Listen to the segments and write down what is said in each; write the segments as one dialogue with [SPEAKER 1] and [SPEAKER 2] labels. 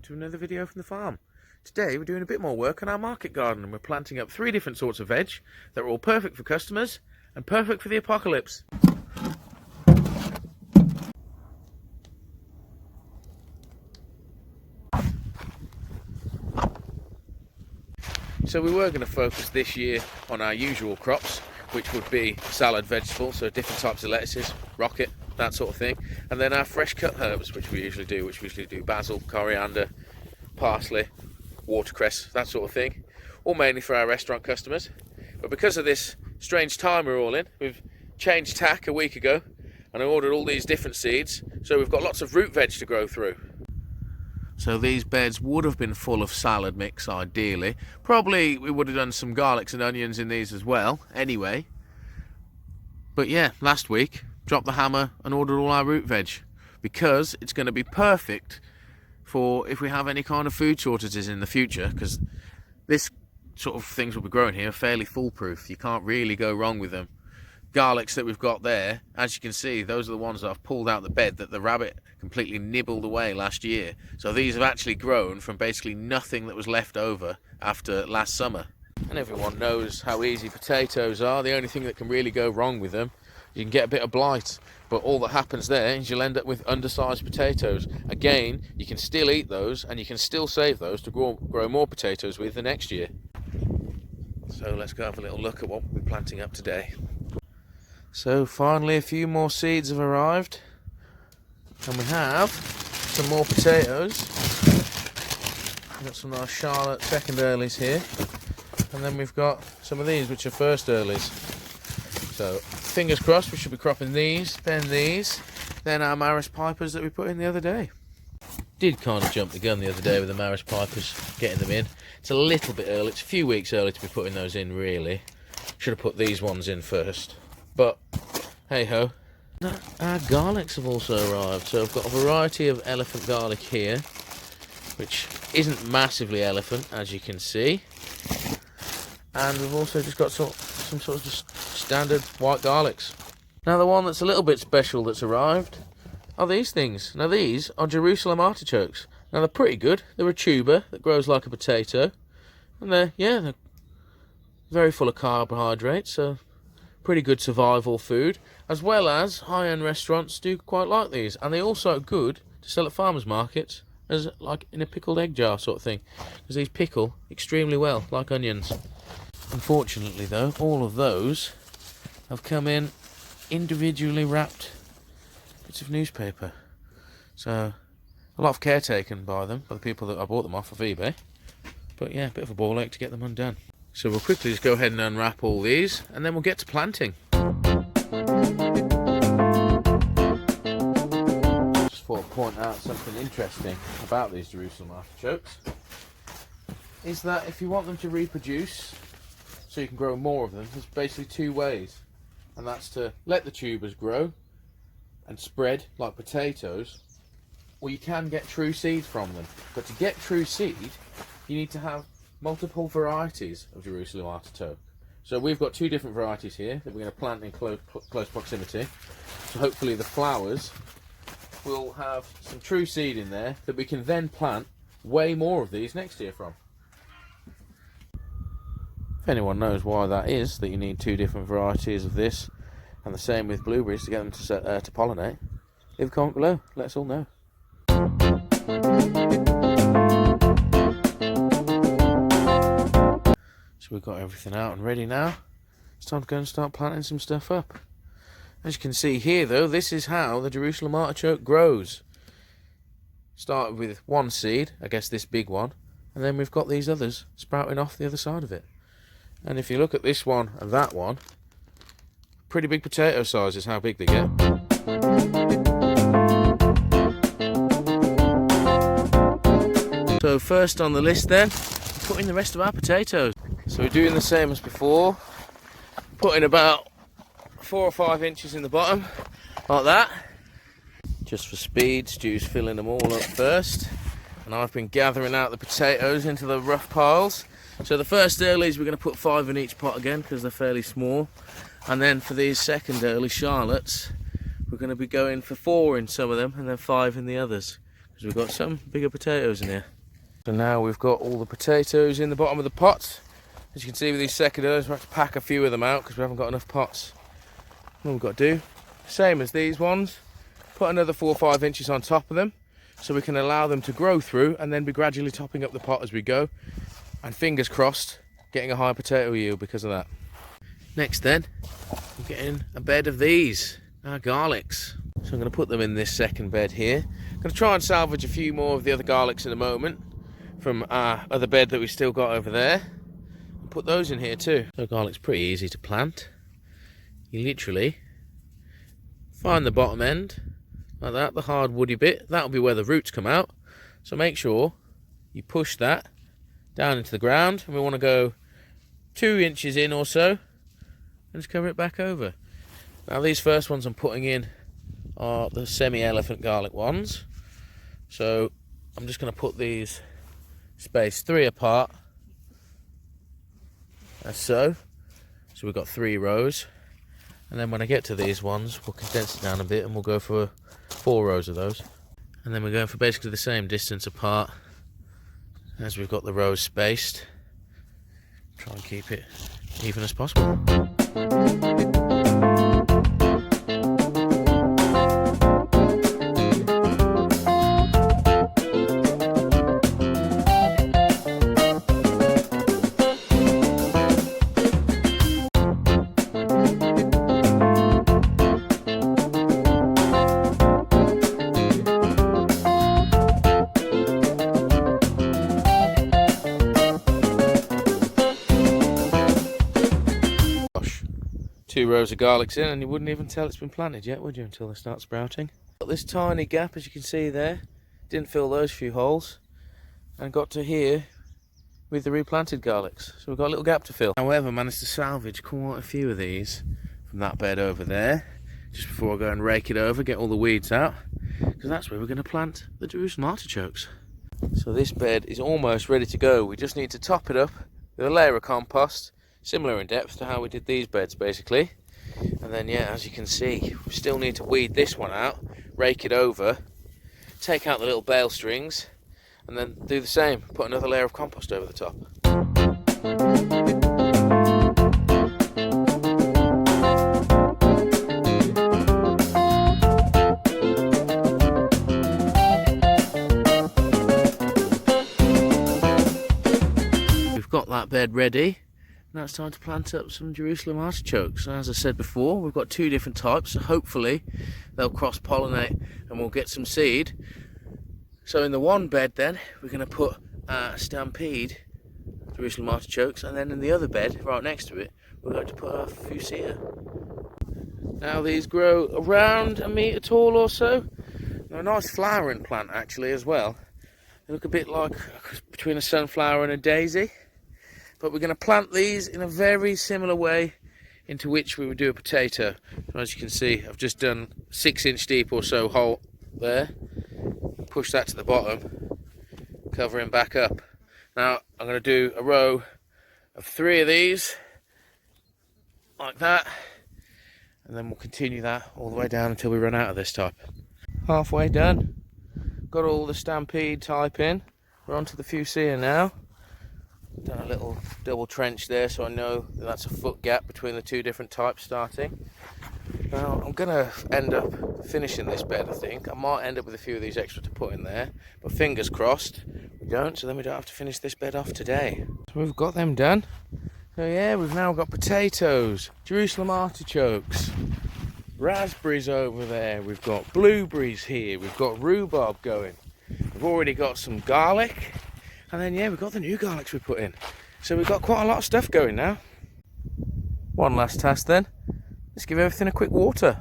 [SPEAKER 1] to another video from the farm. Today we're doing a bit more work on our market garden and we're planting up 3 different sorts of veg that are all perfect for customers and perfect for the apocalypse. So we were going to focus this year on our usual crops, which would be salad vegetables, so different types of lettuces, rocket, that sort of thing, and then our fresh cut herbs, which we usually do basil, coriander, parsley, watercress, that sort of thing, all mainly for our restaurant customers. But because of this strange time we're all in, we've changed tack a week ago and I ordered all these different seeds, so we've got lots of root veg to grow through. So these beds would have been full of salad mix ideally. Probably we would have done some garlics and onions in these as well anyway. But yeah, last week dropped the hammer and ordered all our root veg because it's going to be perfect for if we have any kind of food shortages in the future, because this sort of things we'll be growing here are fairly foolproof. You can't really go wrong with them. Garlics that we've got there, as you can see, those are the ones that I've pulled out the bed that the rabbit completely nibbled away last year. So these have actually grown from basically nothing that was left over after last summer. And everyone knows how easy potatoes are. The only thing that can really go wrong with them, you can get a bit of blight, but all that happens there is you'll end up with undersized potatoes. Again, you can still eat those and you can still save those to grow more potatoes with the next year. So let's go have a little look at what we're planting up today. So finally a few more seeds have arrived and we have some more potatoes. We've got some nice Charlotte second earlies here, and then we've got some of these which are first earlies. So fingers crossed we should be cropping these, then our Maris Pipers that we put in the other day. Did kind of jump the gun the other day with the Maris Pipers, getting them in. It's a little bit early, it's a few weeks early to be putting those in really. Should have put these ones in first. But hey ho. Our garlics have also arrived, so I've got a variety of elephant garlic here, which isn't massively elephant as you can see, and we've also just got some sort of just standard white garlics. Now the one that's a little bit special that's arrived are these things. Now these are Jerusalem artichokes. Now they're pretty good. They're a tuber that grows like a potato, and they're very full of carbohydrates, so pretty good survival food, as well as high-end restaurants do quite like these, and they also are good to sell at farmers markets as like in a pickled egg jar sort of thing, because these pickle extremely well like onions. Unfortunately though, all of those have come in individually wrapped bits of newspaper, so a lot of care taken by the people that I bought them off of eBay, but yeah, a bit of a ball ache to get them undone. So we'll quickly just go ahead and unwrap all these and then we'll get to planting. Just thought I'd point out something interesting about these Jerusalem artichokes, is that if you want them to reproduce so you can grow more of them, there's basically 2 ways, and that's to let the tubers grow and spread like potatoes, or you can get true seed from them. But to get true seed you need to have multiple varieties of Jerusalem artichoke. So we've got 2 different varieties here that we're going to plant in close proximity. So hopefully the flowers will have some true seed in there that we can then plant way more of these next year from. If anyone knows why that is, that you need 2 different varieties of this, and the same with blueberries to get them to pollinate, leave a comment below, let us all know. So we've got everything out and ready now. It's time to go and start planting some stuff up. As you can see here though, this is how the Jerusalem artichoke grows. Started with 1 seed, I guess this big one, and then we've got these others sprouting off the other side of it. And if you look at this one and that one, pretty big potato size is how big they get. So first on the list then, putting the rest of our potatoes. So we're doing the same as before, putting about 4 or 5 inches in the bottom, like that. Just for speed, Stu's filling them all up first, and I've been gathering out the potatoes into the rough piles. So the first earlies we're going to put 5 in each pot again because they're fairly small, and then for these second early Charlottes we're going to be going for 4 in some of them and then 5 in the others, because we've got some bigger potatoes in here. So now we've got all the potatoes in the bottom of the pots. As you can see with these seconders, we have to pack a few of them out because we haven't got enough pots. What we've got to do, same as these ones, put another 4 or 5 inches on top of them so we can allow them to grow through and then be gradually topping up the pot as we go. And fingers crossed, getting a high potato yield because of that. Next then, we're getting a bed of these, our garlics. So I'm going to put them in this second bed here. I'm going to try and salvage a few more of the other garlics in a moment from our other bed that we still got over there. And put those in here too. So garlic's pretty easy to plant. You literally find the bottom end, like that, the hard woody bit. That'll be where the roots come out. So make sure you push that down into the ground. And we want to go 2 inches in or so. And just cover it back over. Now these first ones I'm putting in are the semi-elephant garlic ones. So I'm just going to put these spaced 3 apart. As so. So we've got 3 rows. And then when I get to these ones, we'll condense it down a bit and we'll go for 4 rows of those. And then we're going for basically the same distance apart as we've got the rows spaced. Try and keep it even as possible. Two rows of garlics in and you wouldn't even tell it's been planted yet, would you, until they start sprouting. Got this tiny gap, as you can see there, didn't fill those few holes, and got to here with the replanted garlics. So we've got a little gap to fill. However, managed to salvage quite a few of these from that bed over there, just before I go and rake it over, get all the weeds out, because that's where we're going to plant the Jerusalem artichokes. So this bed is almost ready to go. We just need to top it up with a layer of compost, similar in depth to how we did these beds basically. And then yeah, as you can see, we still need to weed this one out, rake it over, take out the little bale strings, and then do the same, put another layer of compost over the top. We've got that bed ready. Now it's time to plant up some Jerusalem artichokes. As I said before, we've got 2 different types, so hopefully they'll cross-pollinate and we'll get some seed. So in the one bed then, we're going to put Stampede Jerusalem artichokes, and then in the other bed, right next to it, we're going to put a Fuchsia. Now these grow around 1 metre tall or so. They're a nice flowering plant actually as well. They look a bit like between a sunflower and a daisy. But we're going to plant these in a very similar way into which we would do a potato. So as you can see, I've just done 6-inch deep or so hole there. Push that to the bottom, covering back up. Now I'm going to do a row of 3 of these, like that. And then we'll continue that all the way down until we run out of this type. Halfway done. Got all the Stampede type in. We're on to the Fuchsia now. Done a little double trench there so I know that that's a foot gap between the 2 different types starting. Now I'm going to end up finishing this bed, I think. I might end up with a few of these extra to put in there, but fingers crossed we don't, so then we don't have to finish this bed off today. So we've got them done. So yeah, we've now got potatoes, Jerusalem artichokes, raspberries over there, we've got blueberries here, we've got rhubarb going, we've already got some garlic. And then yeah, we've got the new garlics we put in. So we've got quite a lot of stuff going now. One last task then. Let's give everything a quick water.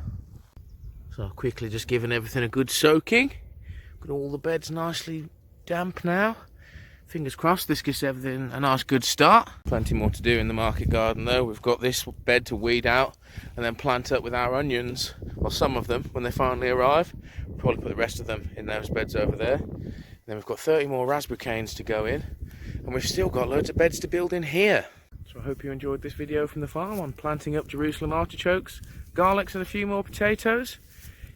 [SPEAKER 1] So quickly just giving everything a good soaking. Got all the beds nicely damp now. Fingers crossed this gives everything a nice good start. Plenty more to do in the market garden though. We've got this bed to weed out and then plant up with our onions. Well, some of them when they finally arrive. We'll probably put the rest of them in those beds over there. Then we've got 30 more raspberry canes to go in, and we've still got loads of beds to build in here. So I hope you enjoyed this video from the farm on planting up Jerusalem artichokes, garlics and a few more potatoes.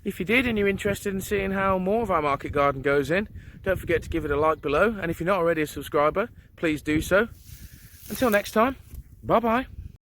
[SPEAKER 1] If you did and you're interested in seeing how more of our market garden goes in, don't forget to give it a like below, and if you're not already a subscriber, please do so. Until next time, bye bye.